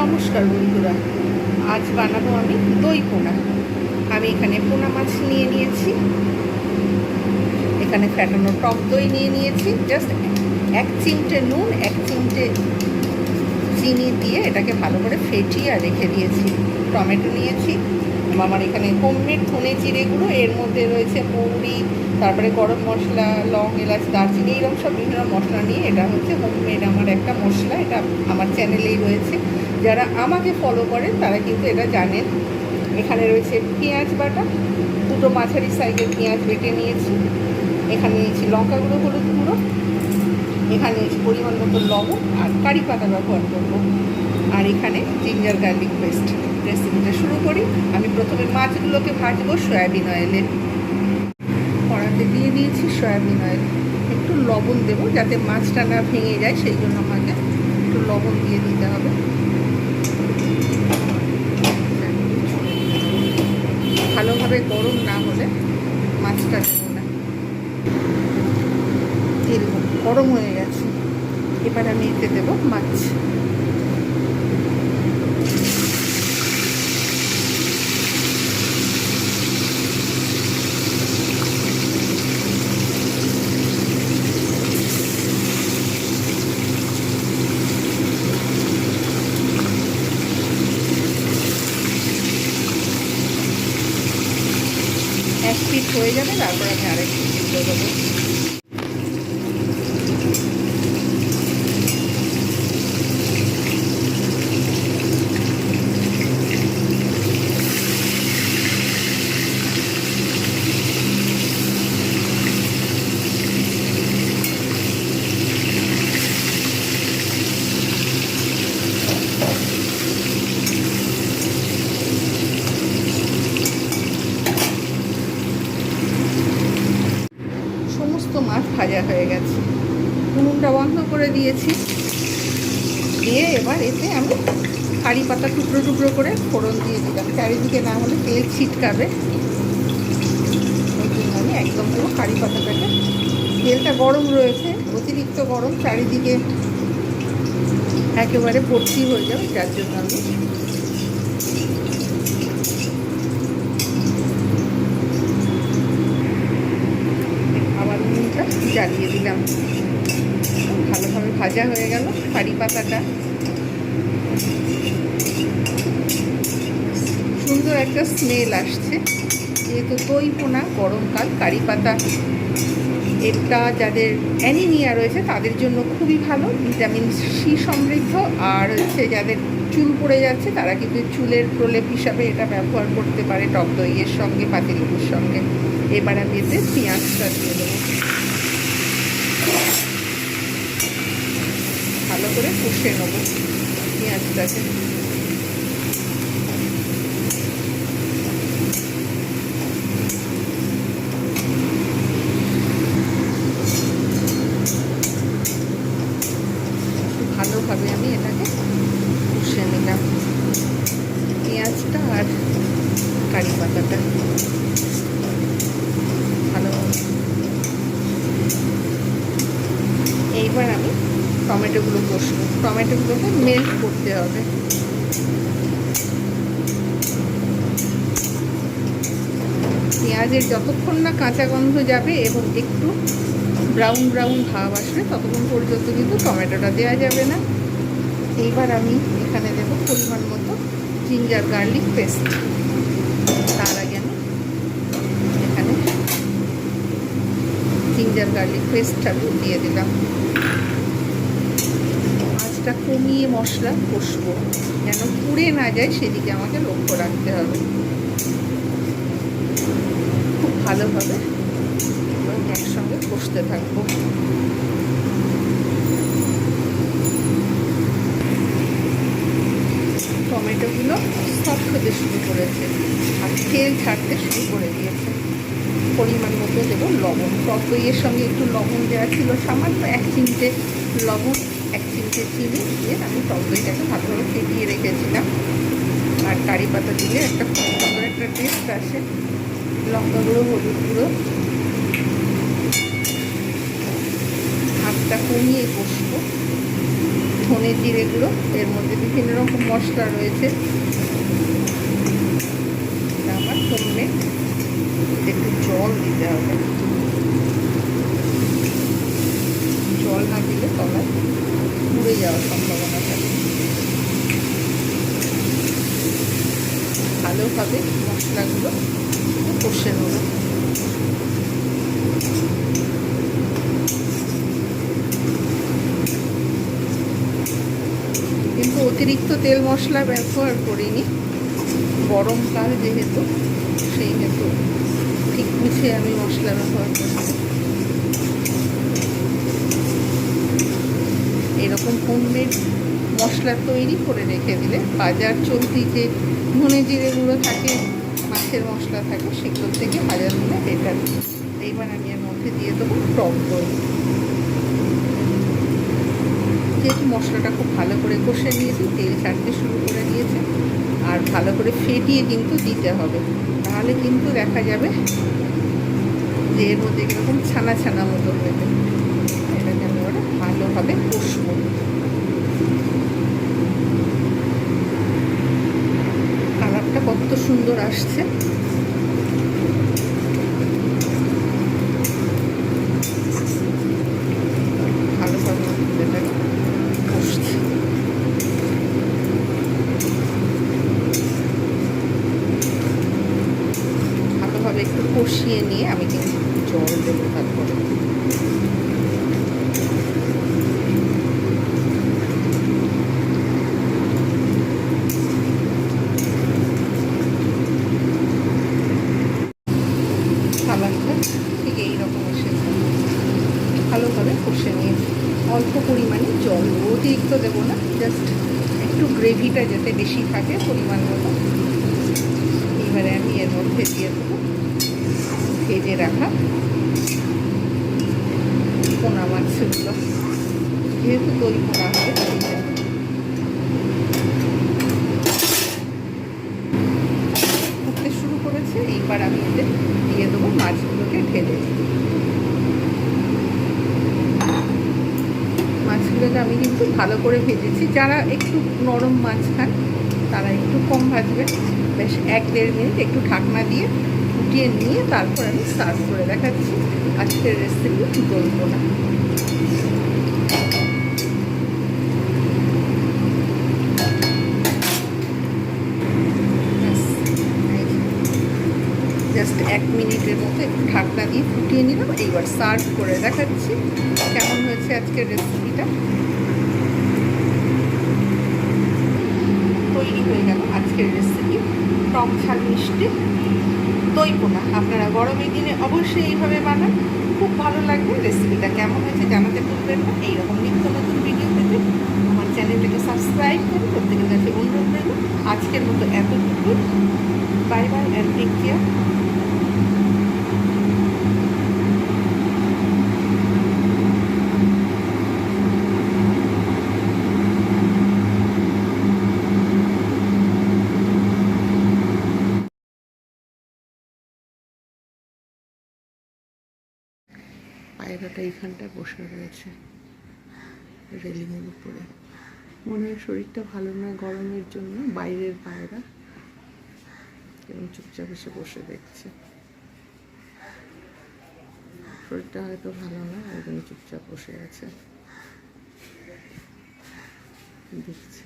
নমস্কার বন্ধুরা, আজ বানাবো আমি দই পোনা। আমি এখানে পোনা মাছ নিয়ে নিয়েছি, এখানে ফ্যাটানো টক দই নিয়ে নিয়েছি, জাস্ট 1 চিমটে নুন 1 চিমটে চিনি দিয়ে এটাকে ভালো করে ফেটিয়ে রেখে দিয়েছি। টমেটো নিয়েছি, আমার এখানে হোমমেড ধনে জিরে গুঁড়ো, এর মধ্যে রয়েছে মৌরি, তারপরে গরম মশলা, লং, এলাচ, দারচিনি, এরকম সব বিভিন্ন মশলা নিয়ে এটা হচ্ছে হোমমেড আমার একটা মশলা। এটা আমার চ্যানেলেই রয়েছে, যারা আমাকে ফলো করেন তারা কিন্তু এটা জানেন। এখানে রয়েছে পেঁয়াজ বাটা, 2টো মাঝারি সাইজের পেঁয়াজ বেটে নিয়েছি। এখানে নিয়েছি লঙ্কা গুঁড়ো, হলুদ গুঁড়ো, এখানে নিয়েছি পরিমাণ মতো লবণ আর কারি পাতা ব্যবহার করব। আর এখানে জিঞ্জার গার্লিক পেস্ট। রেসিপিটা শুরু করি। আমি প্রথমে মাছগুলোকে ভাজবো সয়াবিন অয়েলে। কড়াতে দিয়ে দিয়েছি সয়াবিন অয়েল, একটু লবণ দেবো যাতে মাছটা না ভেঙে যায়, সেই জন্য আমাকে একটু লবণ দিয়ে দিতে হবে। ভালোভাবে গরম না হলে মাছটা দেবো না। এরকম গরম হয়ে গেছে, এবার আমি এতে দেবো মাছ। এক পিঠ হয়ে যাবে, তারপর আমি আরেক পিঠ দেবো। মাছ ভাজা হয়ে গেছে, উনুনটা বন্ধ করে দিয়েছি। দিয়ে এবার এতে আমি কারি পাতা টুকরো টুকরো করে ফোড়ন দিয়ে দিলাম, চারিদিকে না হলে তেল ছিটকাবে, ওই জন্য আমি একদম পুরো কারি পাতাটাকে, তেলটা গরম রয়েছে, অতিরিক্ত গরম, চারিদিকে একেবারে ভর্তি হয়ে যাবে, যার জন্য আমি জ্বালিয়ে দিলাম। ভালোভাবে ভাজা হয়ে গেল কারি পাতাটা, সুন্দর একটা স্মেল আসছে। যেহেতু দই পোনা, গরমকাল, কারি পাতা এটা যাদের অ্যানিমিয়া রয়েছে তাদের জন্য খুবই ভালো, ভিটামিন সি সমৃদ্ধ। আর হচ্ছে যাদের চুল পড়ে যাচ্ছে তারা কিন্তু চুলের প্রলেপ হিসাবে এটা ব্যবহার করতে পারে টক দইয়ের সঙ্গে, পাতিলেবুর সঙ্গে। এবার আমি এতে পেঁয়াজটা দিয়ে দেবো, ভালো করে কষে নেব পেঁয়াজটাকে। ভালোভাবে আমি এটাকে কষে নিলাম, পেঁয়াজটা আর কারি পাতাটা ভালোভাবে। এইবার আমি টমেটোগুলো কষবো, টমেটোগুলোকে মেল্ট করতে হবে। পেঁয়াজের যতক্ষণ না কাঁচা গন্ধ যাবে এবং একটু ব্রাউন ব্রাউন ভাব আসবে ততক্ষণ পর্যন্ত কিন্তু টমেটোটা দেওয়া যাবে না। এইবার আমি এখানে দেবো পরিমাণ মতো জিঞ্জার গার্লিক পেস্ট। তার আগে আমি এখানে জিঞ্জার গার্লিক পেস্টটা দিয়ে দিলাম। আঁচটা কমিয়ে মশলা কষবো, যেন পুড়ে না যায় সেদিকে আমাকে লক্ষ্য রাখতে হবে। খুব ভালোভাবে একসঙ্গে কষতে থাকবো। টমেটোগুলো সফট হতে শুরু করেছে আর তেল ছাড়তে শুরু করে দিয়েছে। পরিমাণ মতো দেবো লবণ, টক দইয়ের সঙ্গে একটু লবণ দেওয়া ছিল, সামান্য 1 চিমটে লবণ, 1 চিমটে চিনি দিয়ে আমি টক দইটাকে ভালোভাবে ফেটিয়ে রেখেছিলাম। আর কারি পাতা দিলে একটা খুব সুন্দর একটা টেস্ট আসে। লঙ্কা গুঁড়ো, হলুদ গুঁড়ো, হাতটা কমিয়ে কষবো। ধনে জিরে গুঁড়ো, এর মধ্যে বিভিন্ন রকম মশলা রয়েছে। আমার হোমমেড, একটু জল দিতে হবে, জল না দিলে তলায় পুড়ে যাওয়ার সম্ভাবনা থাকে। ভালোভাবে মশলাগুলো কষে নেব। কিন্তু অতিরিক্ত তেল মশলা ব্যবহার করিনি, গরমকাল যেহেতু, সেই হেতু ঠিক বুঝে আমি মশলা ব্যবহার করছি। এরকম হোমমেড মশলা তৈরি করে রেখে দিলে বাজার চলতি যে ধনে জিরে গুঁড়ো থাকে, মাছের মশলা থাকে, সেগুলোর থেকে হাজার গুণে বেটার। এইবার আমি এর মধ্যে দিয়ে দেবো টক দই। যেহেতু মশলাটা খুব ভালো করে কষে নিয়েছি, তেল ছাড়তে শুরু করে দিয়েছে, আর ভালো করে ফেটিয়ে কিন্তু দিতে হবে, তাহলে কিন্তু দেখা যাবে যে এর মধ্যে এরকম ছানা ছানা মতো হয়ে যাবে। এটাকে আমি ওরা ভালোভাবে কষবো। কালারটা কত সুন্দর আসছে। ভালোভাবে এটাকে কষছি। ভালোভাবে একটু কষিয়ে নিয়ে আমি কিন্তু জল দেবো তারপরে। খাবারটা ঠিক এইরকম এসেছে, ভালোভাবে কষে নিয়ে অল্প পরিমাণে জল দেবো, অতিরিক্ত দেবো না, জাস্ট একটু গ্রেভিটা যাতে বেশি থাকে পরিমাণ মতো। এবারে আমি এর মধ্যে দিয়ে দেবো ভেজে রাখা পোনা মাছগুলো, যেহেতু দই পোনা হবে। ফুটতে শুরু করেছে, এইবার আমি এতে দিয়ে দেবো মাছগুলোকে ঢেলে। মাছগুলোকে আমি কিন্তু ভালো করে ভেজেছি। যারা একটু নরম মাছ খান তারা একটু কম ভাজবে। বেশ 1-1.5 মিনিট একটু ঢাকনা দিয়ে ফুটিয়ে নিয়ে তারপর আমি সার্ভ করে দেখাচ্ছি আজকের রেসিপি দই পোনা। জাস্ট 1 মিনিটের মতো একটু ঢাকনা দিয়ে ফুটিয়ে নিলাম। এইবার সার্ভ করে দেখাচ্ছি কেমন হয়েছে আজকের রেসিপিটা। তৈরি হয়ে গেল আজকের রেসিপি টক ঝাল মিষ্টি দই পোনা। আপনারা গরমের দিনে অবশ্যই এইভাবে বানান, খুব ভালো লাগবে। রেসিপিটা কেমন হয়েছে জানাতে ভুলবেন না। এইরকম নিত্য নতুন ভিডিও পেতে আমার চ্যানেলটাকে সাবস্ক্রাইব করুন। প্রত্যেকের কাছে অনুরোধ রইল। আজকের মতো এতটুকু। Bye bye and take care. পায়রাটা এইখানটায় বসে রয়েছে রেলিংয়ের উপরে। মনে হয় শরীরটা ভালো না গরমের জন্য, বাইরের পায়রা, এবং চুপচাপ এসে বসে দেখছে। শরীরটা হয়তো ভালো না, ওই জন্য চুপচাপ বসে আছে, দেখছে।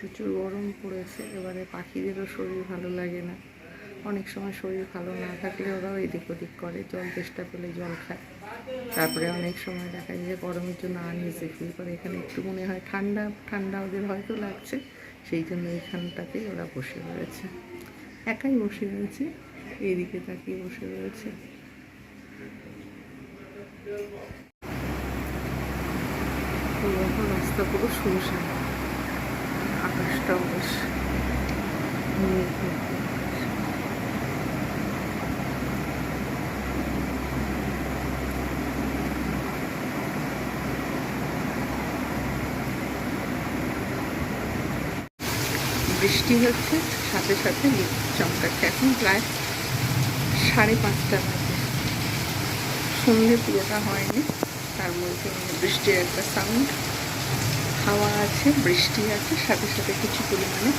প্রচুর গরম পড়েছে, এবারে পাখিদেরও শরীর ভালো লাগে না। অনেক সময় শরীর ভালো না থাকলে ওরাও এদিক ওদিক করে, জল তেষ্টা পেলে জল খায়। তারপরে অনেক সময় দেখা যায় যে গরমের জন্য আনইজি ফিল করে। এখানে একটু মনে হয় ঠান্ডা ঠান্ডা ওদের হয়তো লাগছে, সেই জন্য এইখানটাতেই ওরা বসে রয়েছে। একাই বসে রয়েছে, এইদিকে তাকিয়ে বসে রয়েছে। রাস্তা পুরো শুনশান, আকাশটাও বেশ বৃষ্টি হচ্ছে, সাথে সাথে বিদ্যুৎ চমকাচ্ছে। এখন প্রায় 5:30 বাজে, সন্ধে পুরোটা হয়নি, তার মধ্যে বৃষ্টির একটা সাউন্ড, হাওয়া আছে, বৃষ্টি আছে, সাথে সাথে কিছু পরিমাণে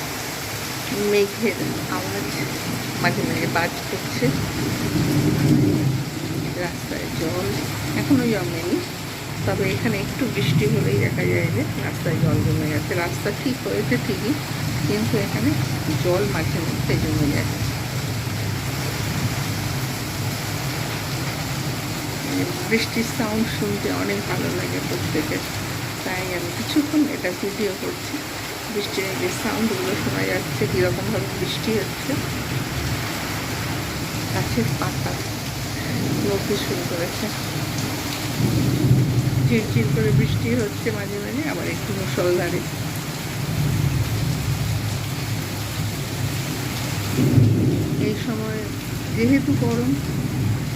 মেঘের আওয়াজ, মাঝে মাঝে বাজ করছে। রাস্তায় জল এখনো জমেনি, তবে এখানে একটু বৃষ্টি হলেই দেখা যায় যে রাস্তায় জল জমে গেছে। রাস্তা ঠিক হয়েছে ঠিকই, কিন্তু এখানে জল মাঝে মধ্যে জমে যায়। বৃষ্টির সাউন্ড শুনতে অনেক ভালো লাগে প্রত্যেকের, তাই আমি কিছুক্ষণ এটা ভিডিও করছি। বৃষ্টির যে সাউন্ডগুলো শোনা যাচ্ছে, কীরকমভাবে বৃষ্টি হচ্ছে, গাছের পাতা নড়তে শুরু করেছে, ঝিরঝির করে বৃষ্টি হচ্ছে মাঝে মাঝে, আবার একটু মুষলধারে। এই সময় যেহেতু গরম,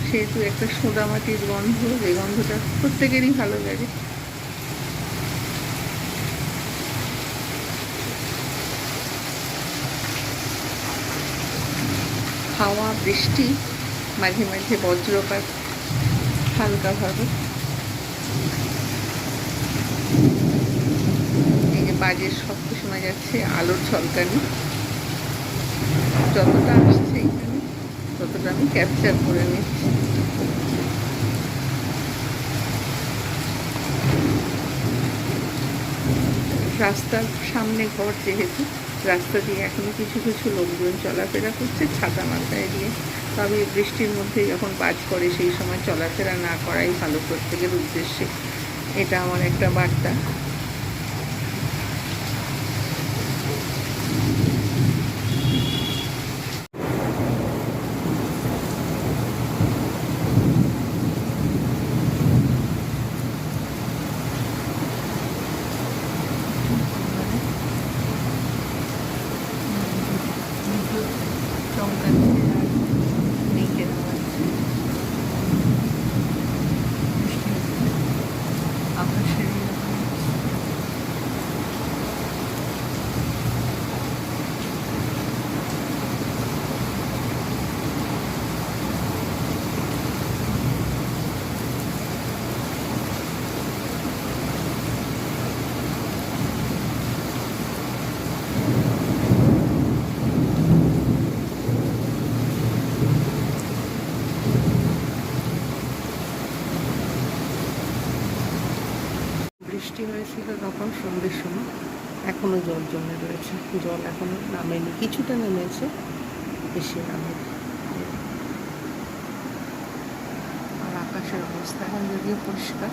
সেহেতু একটা সোঁদা মাটির গন্ধ, যে গন্ধটা প্রত্যেকেরই ভালো লাগে। হাওয়া, বৃষ্টি, মাঝে মাঝে বজ্রপাত হালকাভাবে। এই যে বাজের শব্দ শোনা যাচ্ছে, আলোর ঝলকানি, যতটা আসছে এখানে ততটা আমি ক্যাপচার করে নিচ্ছি। রাস্তার সামনে ঘর যেহেতু, রাস্তা দিয়ে এখনো কিছু কিছু লোকজন চলাফেরা করছে ছাতা মাথায় দিয়ে। তবে বৃষ্টির মধ্যে যখন বাজ পড়ে সেই সময় চলাফেরা না করাই ভালো প্রত্যেকের উদ্দেশ্যে, এটা আমার একটা বার্তা। চমকাচ্ছে আর মেঘের আওয়াজ, আকাশের বৃষ্টি হয়েছিল তখন সন্ধ্যের সময়, এখনও জল জমে রয়েছে, জল এখনও নামেনি, কিছুটা নেমেছে, বেশি নামেনি। আর আকাশের অবস্থা এখন যদিও পরিষ্কার।